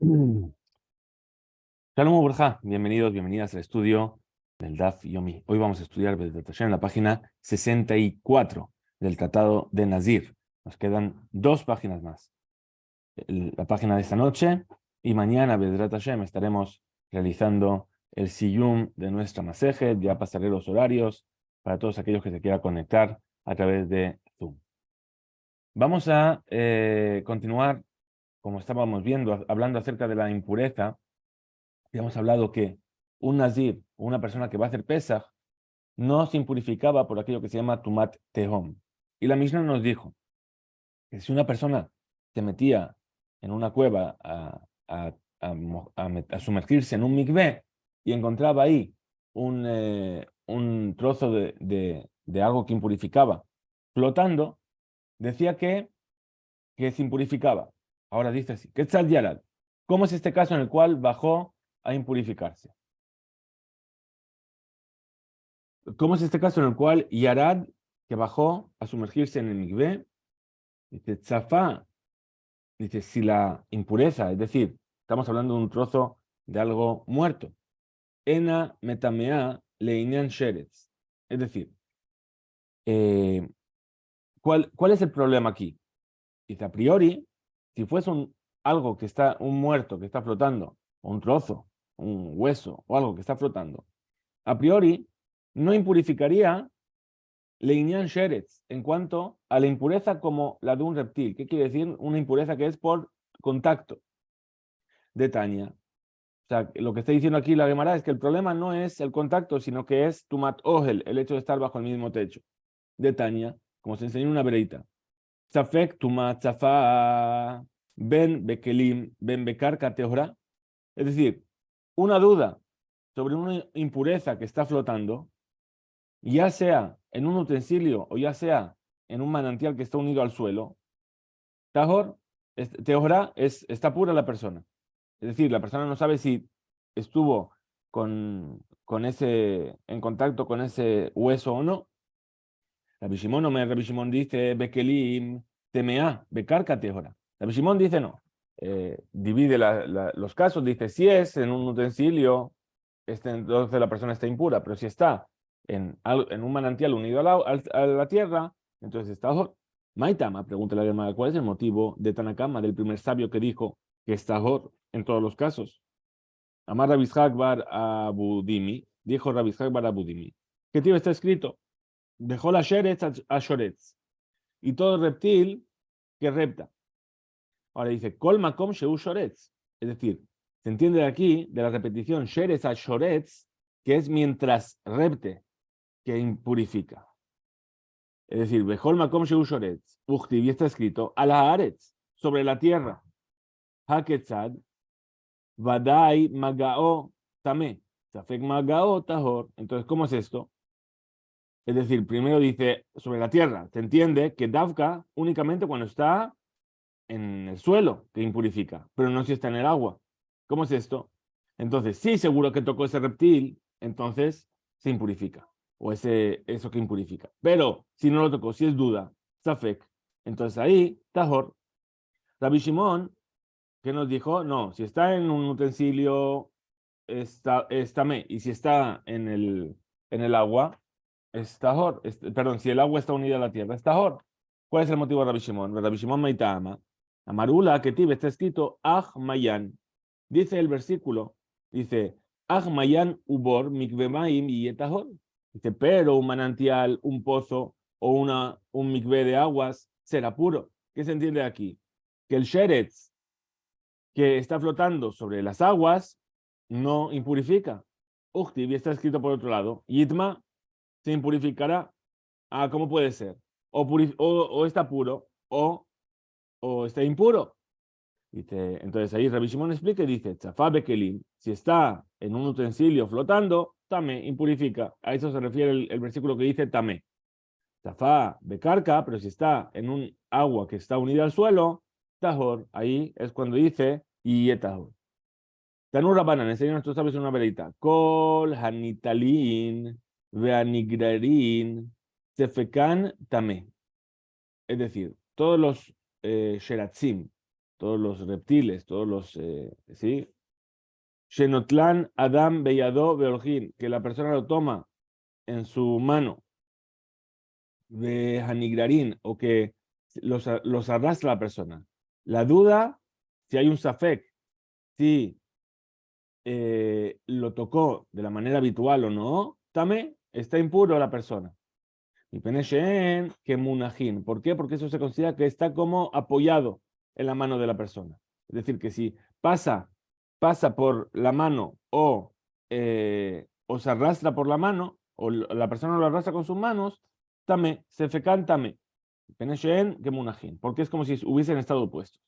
Shalom Uberja, bienvenidos, bienvenidas al estudio del Daf Yomi. Hoy vamos a estudiar Bezrat Hashem en la página 64 del Tratado de Nazir. Nos quedan 2 páginas más. La página de esta noche y mañana, Bezrat Hashem, estaremos realizando el Siyum de nuestra Masejet. Ya pasaré los horarios para todos aquellos que se quieran conectar a través de Zoom. Vamos a continuar, como estábamos viendo, hablando acerca de la impureza. Hemos hablado que un nazir, una persona que va a hacer Pesaj, no se impurificaba por aquello que se llama Tumat Tehom. Y la Mishnah nos dijo que si una persona se metía en una cueva a sumergirse en un mikveh y encontraba ahí un trozo de algo que impurificaba flotando, decía que se impurificaba. Ahora dice así, Ketzad Yarad. ¿Cómo es este caso en el cual bajó a impurificarse? ¿Cómo es este caso en el cual Yarad, que bajó a sumergirse en el mikveh, dice Tzafá, dice si la impureza, es decir, estamos hablando de un trozo de algo muerto, Ena metamea leinian sheretz, es decir, ¿cuál es el problema aquí? Dice, a priori, si fuese algo que está, un muerto que está flotando, o un trozo, un hueso o algo que está flotando, a priori no impurificaría Leinian Sheretz, en cuanto a la impureza como la de un reptil. ¿Qué quiere decir? Una impureza que es por contacto de Tania. O sea, lo que está diciendo aquí la Gemara es que el problema no es el contacto, sino que es Tumat Ohel, el hecho de estar bajo el mismo techo. De Tania, como se enseñó en una vereita. Zafek Tumat Zafa Ben Bekelim Ben Bekarka Teora. Es decir, una duda sobre una impureza que está flotando, ya sea en un utensilio o ya sea en un manantial que está unido al suelo, Tahor, Teorá está pura la persona. Es decir, la persona no sabe si estuvo en contacto con ese hueso o no. Rabbi Shimon dice, Bekelim, Temea, Bekarka Teorá. Rabbi Shimon dice no. Divide los casos, dice, si es en un utensilio, entonces la persona está impura, pero si está en un manantial unido a la tierra, entonces está Tahor. Maitama, pregunta la Gemara, ¿cuál es el motivo de Tanakama, del primer sabio que dijo que está Tahor en todos los casos? Amar Rabbi Ishaq bar Abudimi, dijo Rabbi Ishaq bar Abudimi, ¿qué tío está escrito? Dejó la Sheretz a Shoretz, y todo reptil que repta. Ahora dice, Kol makom sheu shoretz. Es decir, se entiende de aquí, de la repetición, sheretz a shoretz, que es mientras repte, que impurifica. Es decir, Bejol makom sheu shoretz. Uchtiv, y está escrito, al haaretz, sobre la tierra. Haketzad, vadai magao tamé. Safek magao tahor. Entonces, ¿cómo es esto? Es decir, primero dice, sobre la tierra, se entiende que Davka únicamente cuando está en el suelo que impurifica, pero no si está en el agua. ¿Cómo es esto? Entonces, sí, seguro que tocó ese reptil, entonces se impurifica, o eso que impurifica. Pero si no lo tocó, si es duda, Safek, entonces ahí, Tahor. Rabbi Shimon, que nos dijo, no, si está en un utensilio, está me, y si está en el agua, es Tahor. Perdón, si el agua está unida a la tierra, es Tahor. ¿Cuál es el motivo de Rabbi Shimon? Rabbi Shimon Maitama. Amarula, Ketiv, está escrito Ah Mayan. Dice el versículo, dice Ah Mayan ubor mikvemaim y etahor. Dice, pero un manantial, un pozo o un mikve de aguas será puro. ¿Qué se entiende aquí? Que el sheretz que está flotando sobre las aguas no impurifica. Uchtiv, está escrito por otro lado. Yitma se impurificará. Ah, ¿cómo puede ser? O está puro o está impuro. Dice, entonces ahí Rabbi Shimon explica y dice, Tzafá bekelim, si está en un utensilio flotando, tame, impurifica. A eso se refiere el versículo que dice tame. Tzafá bekarka, pero si está en un agua que está unida al suelo, tahor, ahí es cuando dice y tahor. Tanur Rabbanan, enseña a nuestros sabios una verita. Kol hanitalin veanigrarin sefekan tame. Es decir, todos los sheratzim, todos los reptiles, todos los, ¿sí? Shenotlan Adam Beyado Beorjin, que la persona lo toma en su mano, de Hanigrarin, o que los arrastra la persona. La duda, si hay un safek, si lo tocó de la manera habitual o no, también está impuro la persona. Y Penesheen que munajin. ¿Por qué? Porque eso se considera que está como apoyado en la mano de la persona. Es decir, que si pasa por la mano o se arrastra por la mano, o la persona lo arrastra con sus manos, tame, se fecan tame. Penesheen que munajin. Porque es como si hubiesen estado puestos.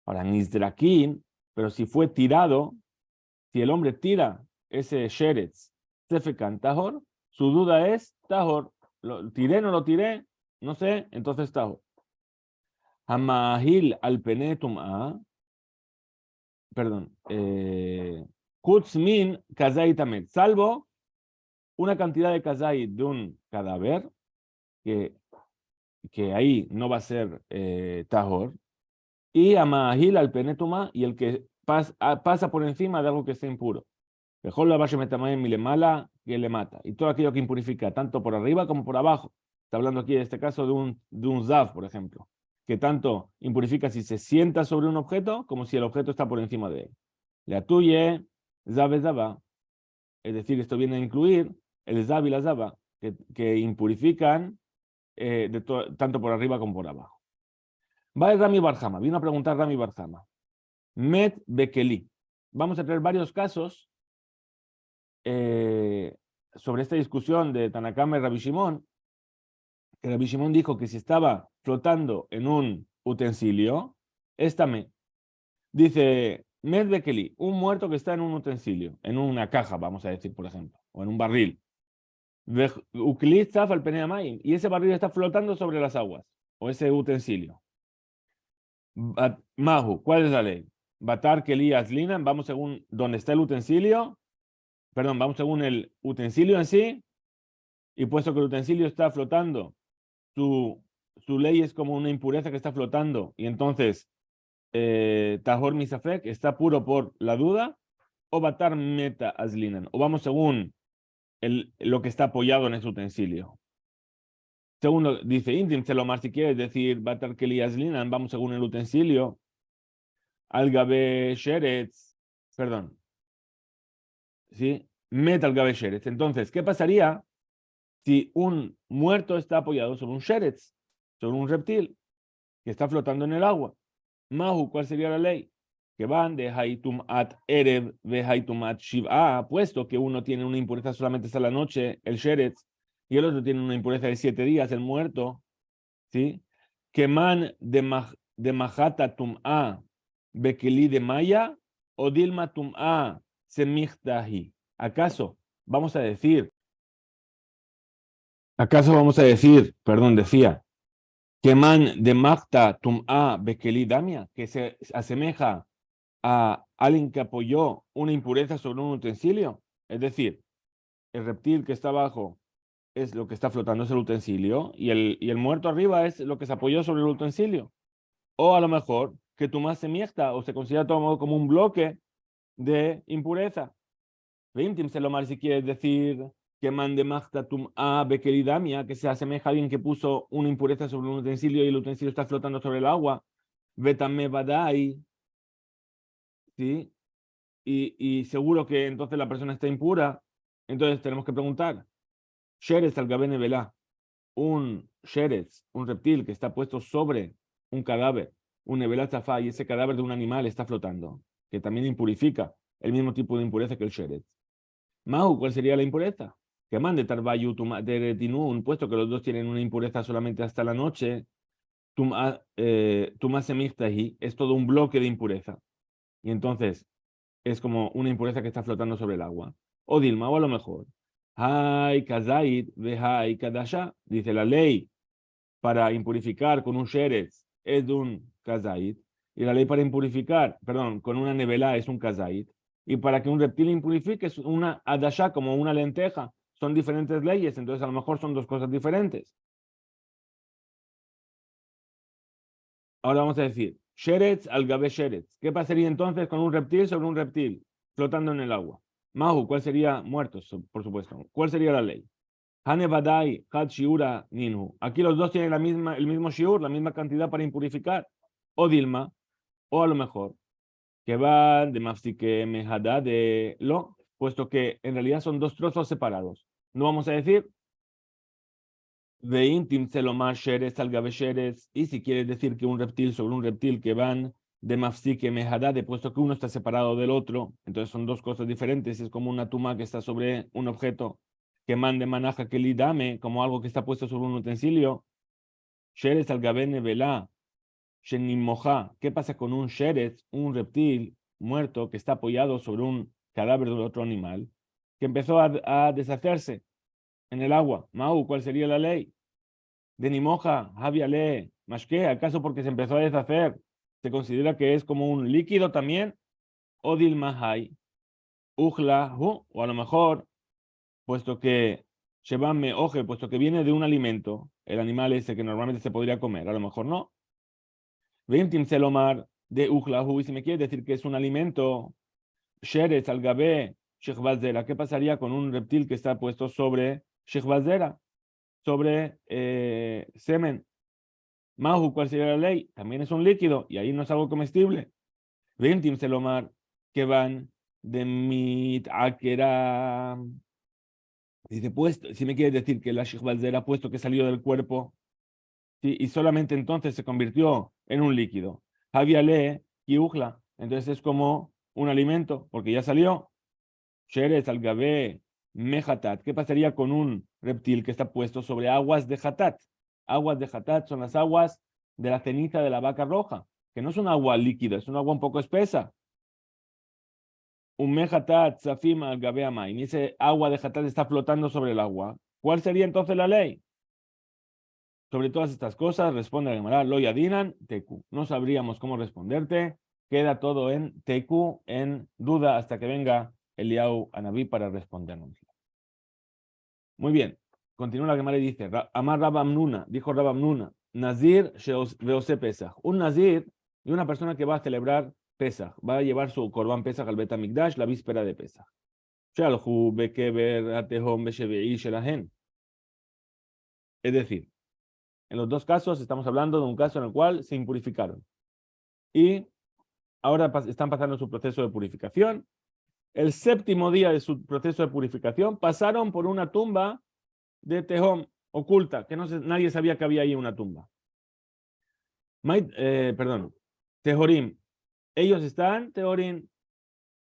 Ahora, Nizdrakin, pero si fue tirado, si el hombre tira ese sheretz, se fecan tahor, su duda es tahor. ¿Lo tiré, no lo tiré? No sé, entonces tahor. Hamahil al penetum a, perdón, kutzmin kazait amet, salvo una cantidad de kazait de un cadáver, que ahí no va a ser tahor, y amahil al penetum a, y el que pasa por encima de algo que esté impuro. Mejor la vaya metamaen milemala que le mata. Y todo aquello que impurifica, tanto por arriba como por abajo. Está hablando aquí, en este caso, de un zav, por ejemplo, que tanto impurifica si se sienta sobre un objeto como si el objeto está por encima de él. Le atuye zav zava. Es decir, esto viene a incluir el zav y la zava, que impurifican tanto por arriba como por abajo. Va el Rami Barjama. Vino a preguntar Rami Barjama. Met Bekeli. Vamos a traer varios casos sobre esta discusión de Tanakama y Rabbi Shimon, que Rabbi Shimon dijo que si estaba flotando en un utensilio, dice Medbekeli, un muerto que está en un utensilio, en una caja, vamos a decir, por ejemplo, o en un barril. Y ese barril está flotando sobre las aguas, o ese utensilio. Mahu, ¿cuál es la ley? Batar Keli Aslinan, vamos según donde está el utensilio, perdón, vamos según el utensilio en sí, y puesto que el utensilio está flotando, su ley es como una impureza que está flotando, y entonces Tahor Misafek está puro por la duda, o Batar Meta Aslinan, o vamos según lo que está apoyado en ese utensilio. Segundo, dice Intim Celomar, si quieres decir Batar Keli Aslinan, vamos según el utensilio, Algabe Sheretz, perdón, ¿sí? Meta Algabe Sheretz. Entonces, ¿qué pasaría si un muerto está apoyado sobre un sheretz, sobre un reptil que está flotando en el agua? Mahu, ¿cuál sería la ley? Que van de Haitum at Erev de Haitum at Shiv'a, puesto que uno tiene una impureza solamente hasta la noche, el sheretz, y el otro tiene una impureza de 7 días, el muerto, ¿sí? Que man de Mahata Tum'a Bekeli de Maya o Dilma Tum'a Semichtahi. ¿Acaso vamos a decir, perdón, decía, que man de Magta Tum'a Bekeli Damia, que se asemeja a alguien que apoyó una impureza sobre un utensilio? Es decir, el reptil que está abajo es lo que está flotando, es el utensilio, y el muerto arriba es lo que se apoyó sobre el utensilio. O a lo mejor que Tum'a se mierda o se considera todo como un bloque de impureza. Veintim se lo mal si quieres decir que mande magtatum a bekelidamia, que se asemeja a alguien que puso una impureza sobre un utensilio y el utensilio está flotando sobre el agua. Betame badai, ¿sí? Y seguro que entonces la persona está impura. Entonces tenemos que preguntar, Sheretz al Gabene Velá, un Sheretz, un reptil que está puesto sobre un cadáver, un Nevelá Zafá, y ese cadáver de un animal está flotando, que también impurifica el mismo tipo de impureza que el Sheretz. Mahu, ¿cuál sería la impureza? Que mande Tarbayu Teretinun, puesto que los dos tienen una impureza solamente hasta la noche, Semiftahi es todo un bloque de impureza. Y entonces es como una impureza que está flotando sobre el agua. O Dilma, o a lo mejor. Hay Kazait, Vehai Kadasha, dice la ley para impurificar con un Sheretz es de un Kazait, y la ley para impurificar, perdón, con una Nevelá es un Kazait. Y para que un reptil impurifique es una adasha, como una lenteja. Son diferentes leyes, entonces a lo mejor son dos cosas diferentes. Ahora vamos a decir, Sheretz al gabe sheretz. ¿Qué pasaría entonces con un reptil sobre un reptil flotando en el agua? Mahu, ¿cuál sería? Muertos, por supuesto. ¿Cuál sería la ley? Hane Badai, Had Shiura, Ninhu. Aquí los dos tienen el mismo shiur, la misma cantidad para impurificar. O Dilma, o a lo mejor, que va de Mafsike Mehada de Lo, puesto que en realidad son dos trozos separados. No vamos a decir Vein Timselomar Sheres al Gabe Sheres, y si quieres decir que un reptil sobre un reptil que van de Mafsike Mehada, de puesto que uno está separado del otro, entonces son dos cosas diferentes, es como una tuma que está sobre un objeto que mande manaja que li dame, como algo que está puesto sobre un utensilio. Sheres al Gabe Nevela, Shenimoja. ¿Qué pasa con un Sheres, un reptil muerto que está apoyado sobre un cadáver de otro animal, que empezó a deshacerse en el agua? Mau, ¿cuál sería la ley? De Nimoja, Javiale, Mashke, ¿acaso porque se empezó a deshacer se considera que es como un líquido también? Odil Mahai, Ujla, o a lo mejor, puesto que Shebame Oje, puesto que viene de un alimento, el animal ese que normalmente se podría comer, a lo mejor no. Ventim Selomar de Ujlahu, y si me quiere decir que es un alimento, Sheretz al Gabe, Shechbazera, ¿qué pasaría con un reptil que está puesto sobre Shechbazera, sobre semen? Mahu, ¿cuál sería la ley? También es un líquido y ahí no es algo comestible. Ventim Selomar, que van de mit akera. Dice, pues, si me quiere decir que la Shechbazera, puesto que salió del cuerpo, ¿sí? Y solamente entonces se convirtió en un líquido. Javiale y Ujla, entonces es como un alimento, porque ya salió. Sheres al Gabe Mehatat. ¿Qué pasaría con un reptil que está puesto sobre aguas de Hatat? Aguas de Hatat son las aguas de la ceniza de la vaca roja, que no es un agua líquida, es un agua un poco espesa. Un Mehatat Safim al Gabe Amay. Y ese agua de Hatat está flotando sobre el agua. ¿Cuál sería entonces la ley? Sobre todas estas cosas, responde la Gemara, lo yadinan, teku. No sabríamos cómo responderte. Queda todo en teku, en duda, hasta que venga Eliau Anabí para respondernos. Muy bien. Continúa la Gemara y dice, Amar Rabamnuna, dijo Rabamnuna, Nazir Veose Pesach. Un Nazir y una persona que va a celebrar Pesach, va a llevar su Korban Pesach al Bet HaMikdash la víspera de Pesach. Es decir, en los dos casos estamos hablando de un caso en el cual se impurificaron. Y ahora están pasando su proceso de purificación. El séptimo día de su proceso de purificación pasaron por una tumba de Tehom oculta, que nadie sabía que había ahí una tumba. Tehorim. Ellos están, Tehorim,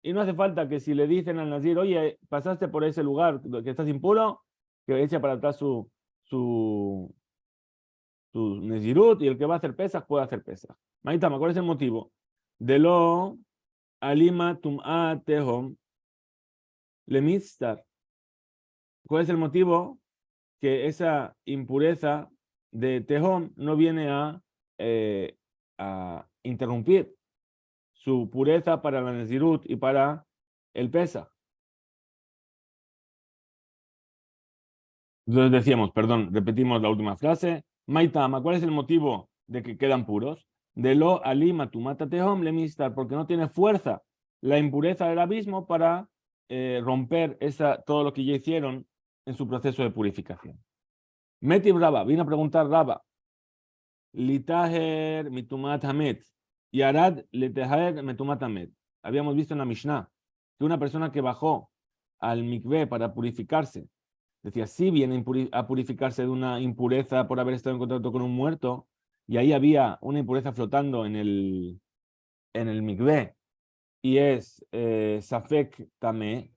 y no hace falta que si le dicen al Nazir, oye, pasaste por ese lugar que estás impuro, que eche para atrás su Nezirut, y el que va a hacer pesas puede hacer pesas. Maitama, ¿cuál es el motivo? De lo alima tum'a tehom lemistar. ¿Cuál es el motivo? Que esa impureza de tehom no viene a interrumpir su pureza para la Nezirut y para el pesa. Entonces decíamos, perdón, repetimos la última frase. Maitama, ¿cuál es el motivo de que quedan puros? De lo alima tu mata tehom lemistar, porque no tiene fuerza la impureza del abismo para romper todo lo que ya hicieron en su proceso de purificación. Metib Raba, vino a preguntar Raba, Litaher mitumat hamet y Arad litaher mitumat hamet. Habíamos visto en la Mishnah que una persona que bajó al mikveh para purificarse, decía, sí viene a purificarse de una impureza por haber estado en contacto con un muerto, y ahí había una impureza flotando en el mikveh, y es Safek Tamé.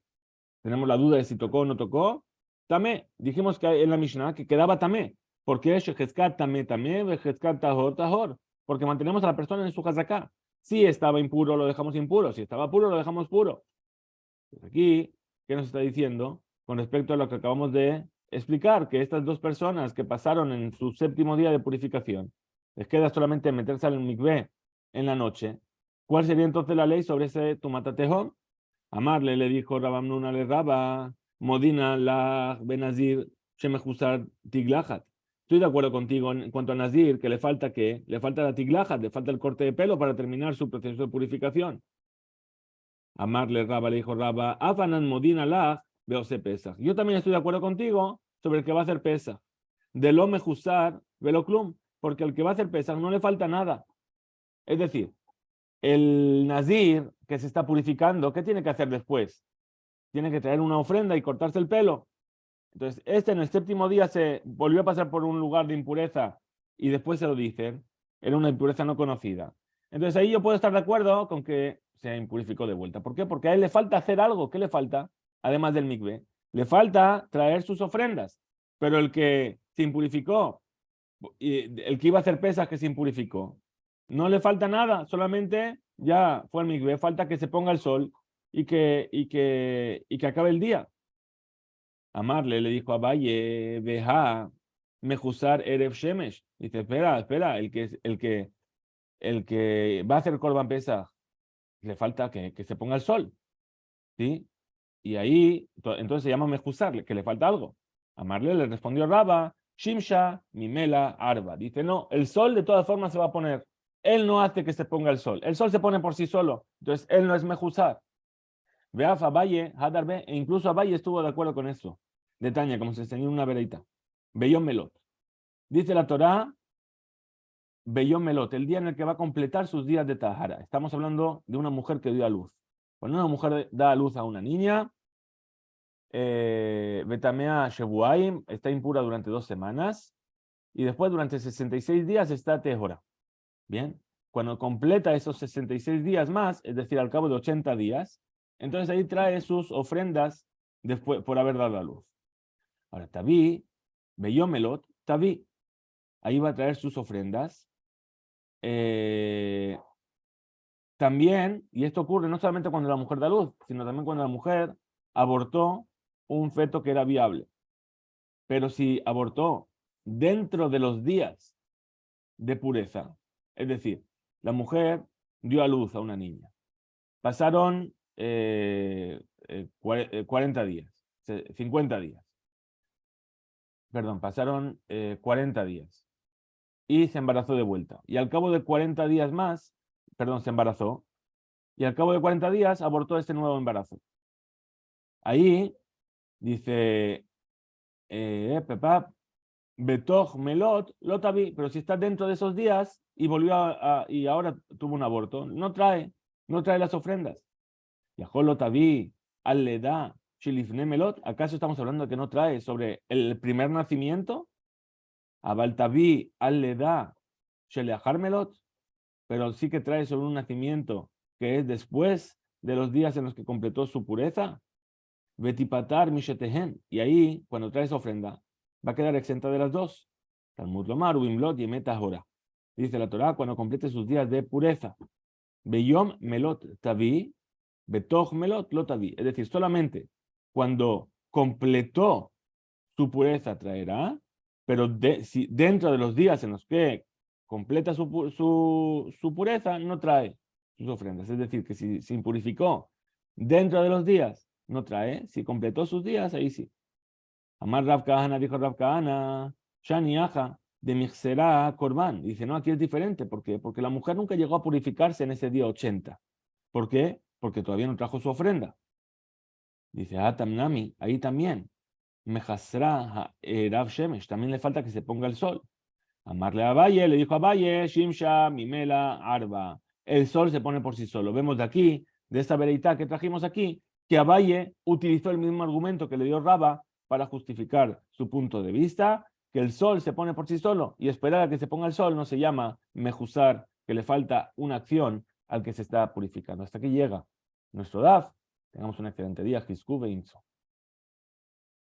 Tenemos la duda de si tocó o no tocó. Tamé, dijimos que en la Mishnah que quedaba Tamé. ¿Por qué? Shechezkat Tamé Tamé, Vejezkat Tahor Tahor. Porque mantenemos a la persona en su hazaká. Si estaba impuro, lo dejamos impuro. Si estaba puro, lo dejamos puro. Pues aquí, ¿qué nos está diciendo? Con respecto a lo que acabamos de explicar, que estas dos personas que pasaron en su séptimo día de purificación, les queda solamente meterse al mikveh en la noche. ¿Cuál sería entonces la ley sobre ese tumatatejón? Amarle le dijo Rabamnuna le Raba, Modina la Benazir Shemejusar Tiglachat. estoy de acuerdo contigo en cuanto a Nazir, que le falta la tiglaja, le falta el corte de pelo para terminar su proceso de purificación. Amarle Raba, le dijo Raba, Afanan Modin Allah, veose Pesach. Yo también estoy de acuerdo contigo sobre el que va a hacer Pesach. De lo mejusar, velo klum, porque al que va a hacer Pesach no le falta nada. Es decir, el Nazir que se está purificando, ¿qué tiene que hacer después? Tiene que traer una ofrenda y cortarse el pelo. Entonces, en el séptimo día se volvió a pasar por un lugar de impureza y después se lo dicen, era una impureza no conocida. Entonces ahí yo puedo estar de acuerdo con que se impurificó de vuelta. ¿Por qué? Porque a él le falta hacer algo. ¿Qué le falta? Además del mikve. Le falta traer sus ofrendas. Pero el que se impurificó, el que iba a hacer pesas que se impurificó, no le falta nada, solamente ya fue al mikve, falta que se ponga el sol y que acabe el día. Amarle le dijo a Valle, Beja, Mejusar Erev Shemesh. Dice, espera, el que va a hacer Korban Pesach, le falta que se ponga el sol. ¿Sí? Y ahí, entonces se llama Mejusar, que le falta algo. Amarle le respondió Raba, Shimsha, Mimela, Arba. Dice, no, el sol de todas formas se va a poner. Él no hace que se ponga el sol. El sol se pone por sí solo. Entonces, él no es Mejusar. Veaf a Valle, Hadarbe, e incluso a Valle estuvo de acuerdo con eso. Detaña, como se enseñó en una vereita. Beyón Melot. Dice la Torá, Beyón Melot, el día en el que va a completar sus días de Tahara. Estamos hablando de una mujer que dio a luz. Cuando una mujer da a luz a una niña, Betamea Shebuaim, está impura durante 2 semanas, y después durante 66 días está Tehora. Bien, cuando completa esos 66 días más, es decir, al cabo de 80 días, entonces ahí trae sus ofrendas después, por haber dado a luz. Ahora, Tabí, Beyomelot, Tabí, ahí va a traer sus ofrendas. También, y esto ocurre no solamente cuando la mujer da luz, sino también cuando la mujer abortó un feto que era viable. Pero si abortó dentro de los días de pureza, es decir, la mujer dio a luz a una niña, pasaron 40 días, 50 días, perdón, pasaron 40 días y se embarazó de vuelta. Y al cabo de 40 días más, perdón, se embarazó, y al cabo de 40 días abortó este nuevo embarazo. Ahí dice, Pepa, Betoch Melot, Lotavi, pero si está dentro de esos días y volvió y ahora tuvo un aborto, no trae las ofrendas. Yahol Lotavi, Al-Leda, Shilifne Melot, ¿acaso estamos hablando de que no trae sobre el primer nacimiento? Abaltavi, Al-Leda, Sheleachar Melot, pero sí que trae sobre un nacimiento que es después de los días en los que completó su pureza. Betipatar Mishetehen, y ahí, cuando traes ofrenda, va a quedar exenta de las dos. Talmud Lomar, Ubimlot y Metahora. Dice la Torá, cuando complete sus días de pureza. Beyom Melot Tavi, Betoch Melot Lotavi. Es decir, solamente cuando completó su pureza traerá, pero si dentro de los días en los que completa su pureza, no trae sus ofrendas. Es decir, que si se impurificó dentro de los días, no trae. Si completó sus días, ahí sí. Amar Rav Kahana, dijo Rav Kahana, Shani Aja, de Mixera Korban. Dice, no, aquí es diferente. ¿Por qué? Porque la mujer nunca llegó a purificarse en ese día 80. ¿Por qué? Porque todavía no trajo su ofrenda. Dice, Tamnami, ahí también. Mejasra Rav Shemesh, también le falta que se ponga el sol. Amarle a Valle, le dijo a Valle, Shimsha, Mimela, Arba. El sol se pone por sí solo. Vemos de aquí, de esta vereitá que trajimos aquí, que Abaye utilizó el mismo argumento que le dio Raba para justificar su punto de vista, que el sol se pone por sí solo y esperar a que se ponga el sol no se llama mejusar, que le falta una acción al que se está purificando. Hasta aquí llega nuestro DAF. Tengamos un excelente día. Jizku Beimso.